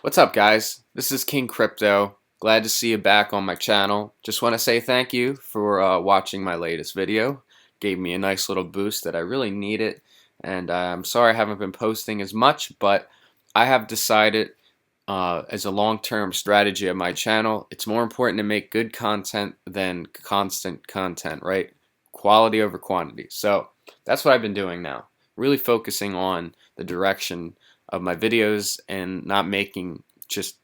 What's up, guys? This is King Crypto. Glad to see you back on my channel. Just want to say thank you for watching my latest video. Gave me a nice little boost that I really needed, and I'm sorry I haven't been posting as much, but I have decided as a long-term strategy of my channel, it's more important to make good content than constant content, right? Quality over quantity. So that's what I've been doing now. Really focusing on the direction of my videos and not making just,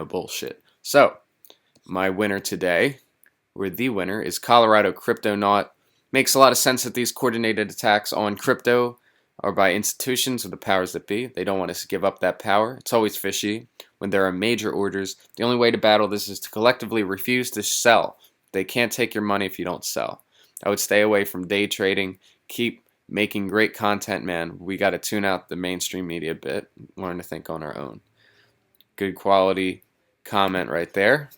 bullshit. So, my winner today, or the winner, is Colorado Cryptonaut. Makes a lot of sense that these coordinated attacks on crypto are by institutions or the powers that be. They don't want us to give up that power. It's always fishy when there are major orders. The only way to battle this is to collectively refuse to sell. They can't take your money if you don't sell. I would stay away from day trading. Keep making great content, man. We got to tune out the mainstream media a bit, learn to think on our own. Good quality comment right there,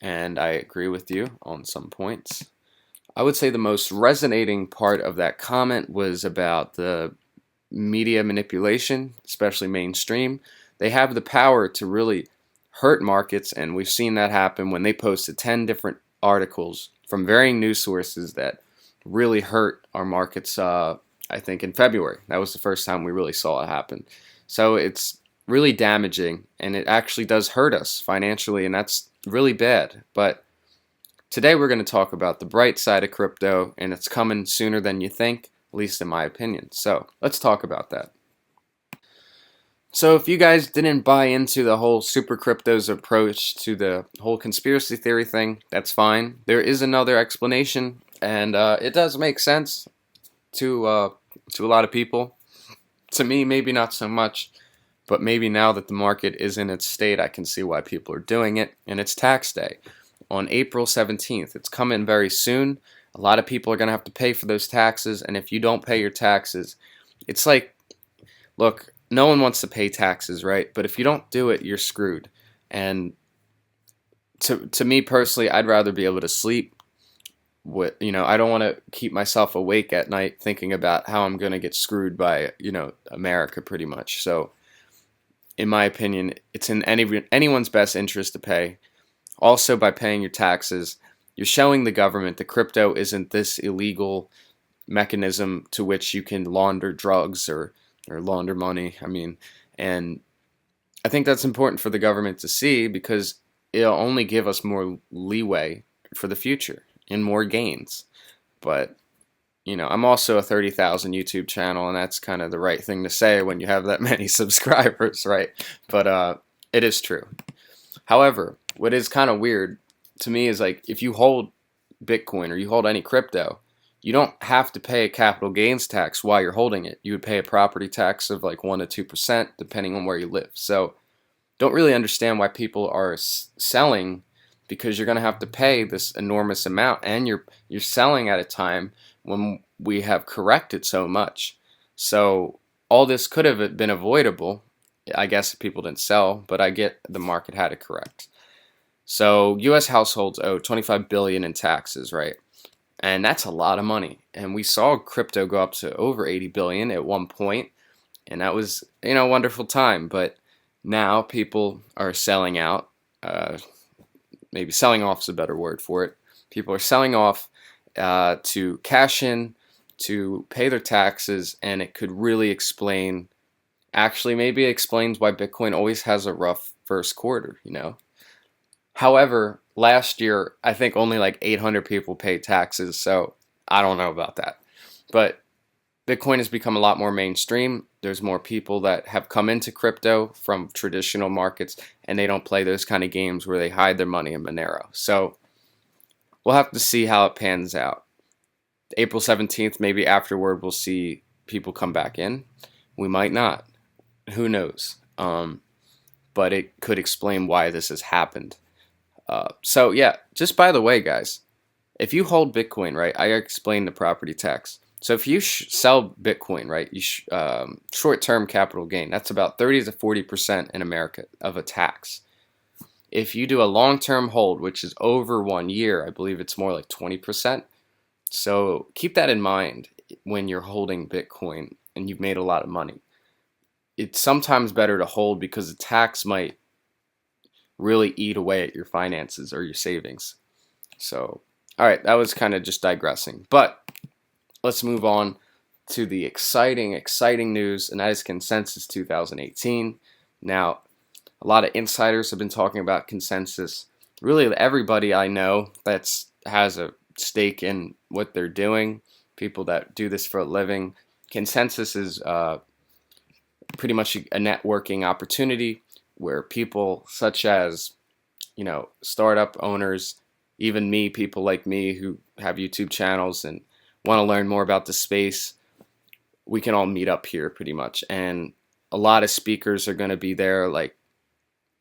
and I agree with you on some points. I would say the most resonating part of that comment was about the media manipulation, especially mainstream. They have the power to really hurt markets, and we've seen that happen when they posted 10 different articles from varying news sources that really hurt our markets. I think in February. That was the first time we really saw it happen. So it's really damaging, and it actually does hurt us financially, and that's really bad. But today we're going to talk about the bright side of crypto, and it's coming sooner than you think, at least in my opinion. So let's talk about that. So if you guys didn't buy into the whole super crypto's approach to the whole conspiracy theory thing, that's fine. There is another explanation, and it does make sense to a lot of people. To me, maybe not so much, but maybe now that the market is in its state, I can see why people are doing it. And it's tax day on April 17th. It's coming very soon. A lot of people are going to have to pay for those taxes, and if you don't pay your taxes, it's like, look, no one wants to pay taxes, right? But if you don't do it, you're screwed. And to me personally, I'd rather be able to sleep. I don't want to keep myself awake at night thinking about how I'm going to get screwed by, America pretty much. So, in my opinion, it's in anyone's best interest to pay. Also, by paying your taxes, you're showing the government that crypto isn't this illegal mechanism to which you can launder drugs or launder money. And I think that's important for the government to see because it'll only give us more leeway for the future and more gains. But I'm also a 30,000 YouTube channel, and that's kind of the right thing to say when you have that many subscribers, right? But it is true. However, what is kind of weird to me is, like, if you hold Bitcoin or you hold any crypto, you don't have to pay a capital gains tax while you're holding it. You would pay a property tax of like 1 to 2% depending on where you live. So don't really understand why people are selling, because you're going to have to pay this enormous amount, and you're selling at a time when we have corrected so much. So all this could have been avoidable, I guess, if people didn't sell, but I get the market had to correct. So US households owe $25 billion in taxes, right? And that's a lot of money. And we saw crypto go up to over $80 billion at one point, and that was, a wonderful time. But now people are selling out. Maybe selling off is a better word for it. People are selling off to cash in, to pay their taxes, and it could really explain, actually maybe it explains why Bitcoin always has a rough first quarter, However, last year, I think only like 800 people paid taxes, so I don't know about that. But Bitcoin has become a lot more mainstream. There's more people that have come into crypto from traditional markets, and they don't play those kind of games where they hide their money in Monero. So we'll have to see how it pans out. April 17th, maybe afterward, we'll see people come back in. We might not. Who knows? But it could explain why this has happened. So yeah, just by the way, guys, if you hold Bitcoin, right, I explained the property tax. So if you sell Bitcoin, right, short-term capital gain, that's about 30 to 40% in America of a tax. If you do a long-term hold, which is over 1 year, I believe it's more like 20%. So keep that in mind when you're holding Bitcoin and you've made a lot of money. It's sometimes better to hold because the tax might really eat away at your finances or your savings. So, all right, that was kind of just digressing. But let's move on to the exciting news, and that is Consensus 2018. Now, a lot of insiders have been talking about Consensus. Really, everybody I know that's has a stake in what they're doing, people that do this for a living. Consensus is pretty much a networking opportunity where people such as, startup owners, even me, people like me who have YouTube channels and want to learn more about the space, we can all meet up here pretty much. And a lot of speakers are going to be there, like,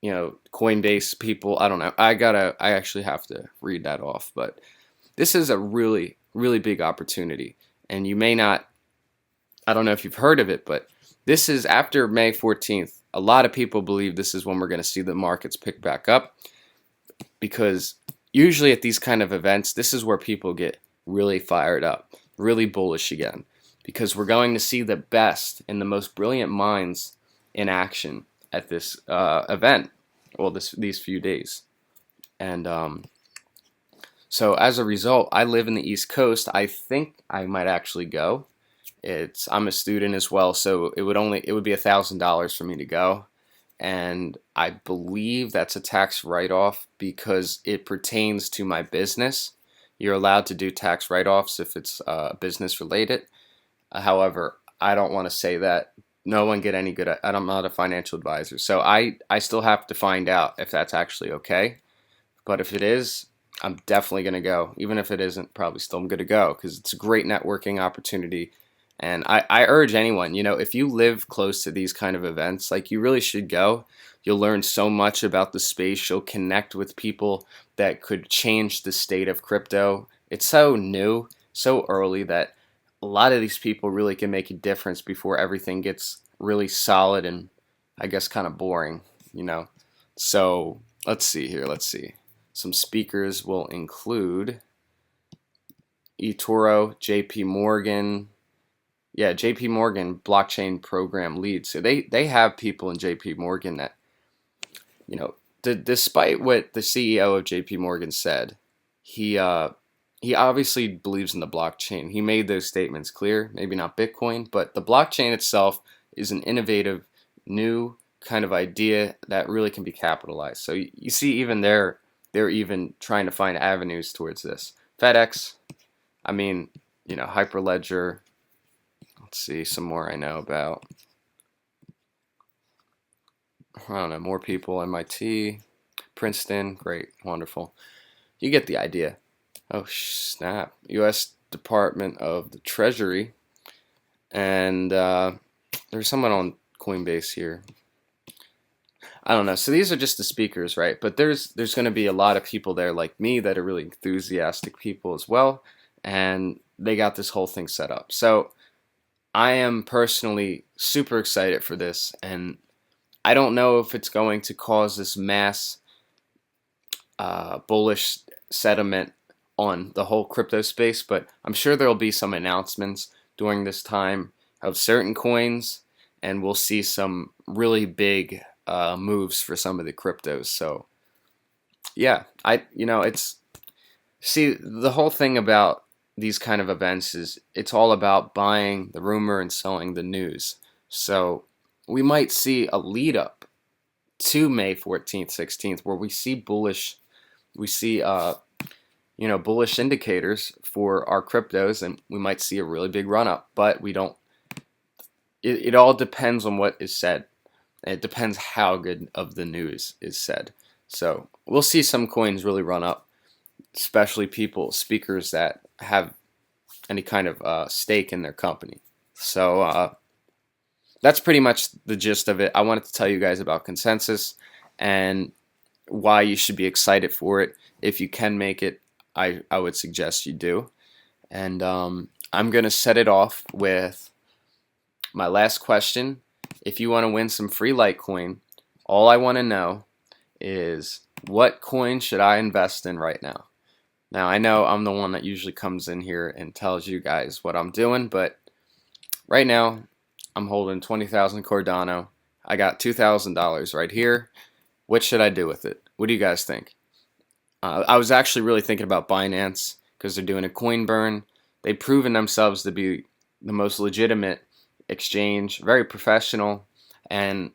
Coinbase people. I don't know. I actually have to read that off, but this is a really, really big opportunity. And you may not, I don't know if you've heard of it, but this is after May 14th. A lot of people believe this is when we're going to see the markets pick back up, because usually at these kind of events, this is where people get really fired up, really bullish again, because we're going to see the best and the most brilliant minds in action at this event, well, these few days. And so as a result, I live in the East Coast. I think I might actually go. I'm a student as well, so it would be $1,000 for me to go, and I believe that's a tax write-off because it pertains to my business. You're allowed to do tax write-offs if it's business related. However, I don't want to say that. No one get any good at, I'm not a financial advisor, so I still have to find out if that's actually okay. But if it is, I'm definitely going to go. Even if it isn't, probably still I'm going to go because it's a great networking opportunity. And I urge anyone, if you live close to these kind of events, like, you really should go. You'll learn so much about the space. You'll connect with people that could change the state of crypto. It's so new, so early, that a lot of these people really can make a difference before everything gets really solid and, I guess, kind of boring, So let's see here. Let's see. Some speakers will include eToro, JP Morgan. Yeah, JP Morgan blockchain program lead. So they have people in JP Morgan that, despite what the CEO of JP Morgan said, he obviously believes in the blockchain. He made those statements clear. Maybe not Bitcoin, but the blockchain itself is an innovative, new kind of idea that really can be capitalized. So you see, even they're even trying to find avenues towards this. FedEx, Hyperledger. Let's see, some more I know about. I don't know, more people, MIT, Princeton, great, wonderful. You get the idea. Oh, snap. U.S. Department of the Treasury. And there's someone on Coinbase here. I don't know. So these are just the speakers, right? But there's going to be a lot of people there like me that are really enthusiastic people as well. And they got this whole thing set up. So I am personally super excited for this, and I don't know if it's going to cause this mass bullish sentiment on the whole crypto space, but I'm sure there will be some announcements during this time of certain coins, and we'll see some really big moves for some of the cryptos. So yeah, the whole thing about these kind of events is it's all about buying the rumor and selling the news. So we might see a lead up to May 14th, 16th, where we see bullish indicators for our cryptos, and we might see a really big run up, but we don't, it all depends on what is said. It depends how good of the news is said. So we'll see some coins really run up, especially speakers that have any kind of stake in their company. So that's pretty much the gist of it. I wanted to tell you guys about Consensus and why you should be excited for it. If you can make it, I would suggest you do. And I'm going to set it off with my last question. If you want to win some free Litecoin, all I want to know is, what coin should I invest in right now? Now, I know I'm the one that usually comes in here and tells you guys what I'm doing, but right now I'm holding 20,000 Cardano. I got $2,000 right here. What should I do with it? What do you guys think? I was actually really thinking about Binance because they're doing a coin burn. They've proven themselves to be the most legitimate exchange, very professional, and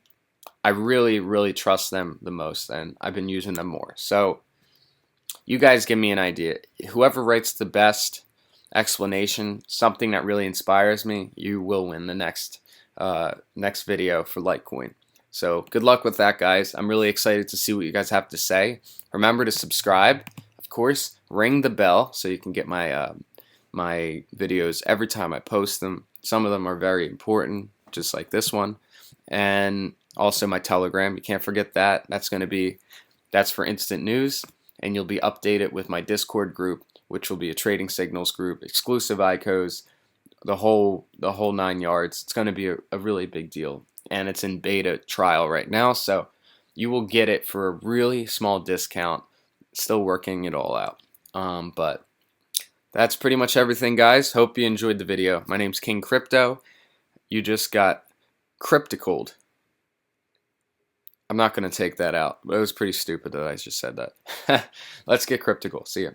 I really, really trust them the most, and I've been using them more. So you guys give me an idea. Whoever writes the best explanation, something that really inspires me, you will win the next video for Litecoin. So good luck with that, guys. I'm really excited to see what you guys have to say. Remember to subscribe, of course. Ring the bell so you can get my videos every time I post them. Some of them are very important, just like this one, and also my Telegram. You can't forget that. That's for instant news, and you'll be updated with my Discord group, which will be a trading signals group, exclusive ICOs, the whole 9 yards. It's going to be a really big deal, and it's in beta trial right now, so you will get it for a really small discount. Still working it all out, but that's pretty much everything, guys. Hope you enjoyed the video. My name's King Crypto. You just got Cryptical. I'm not going to take that out, but it was pretty stupid that I just said that. Let's get Cryptical. See ya.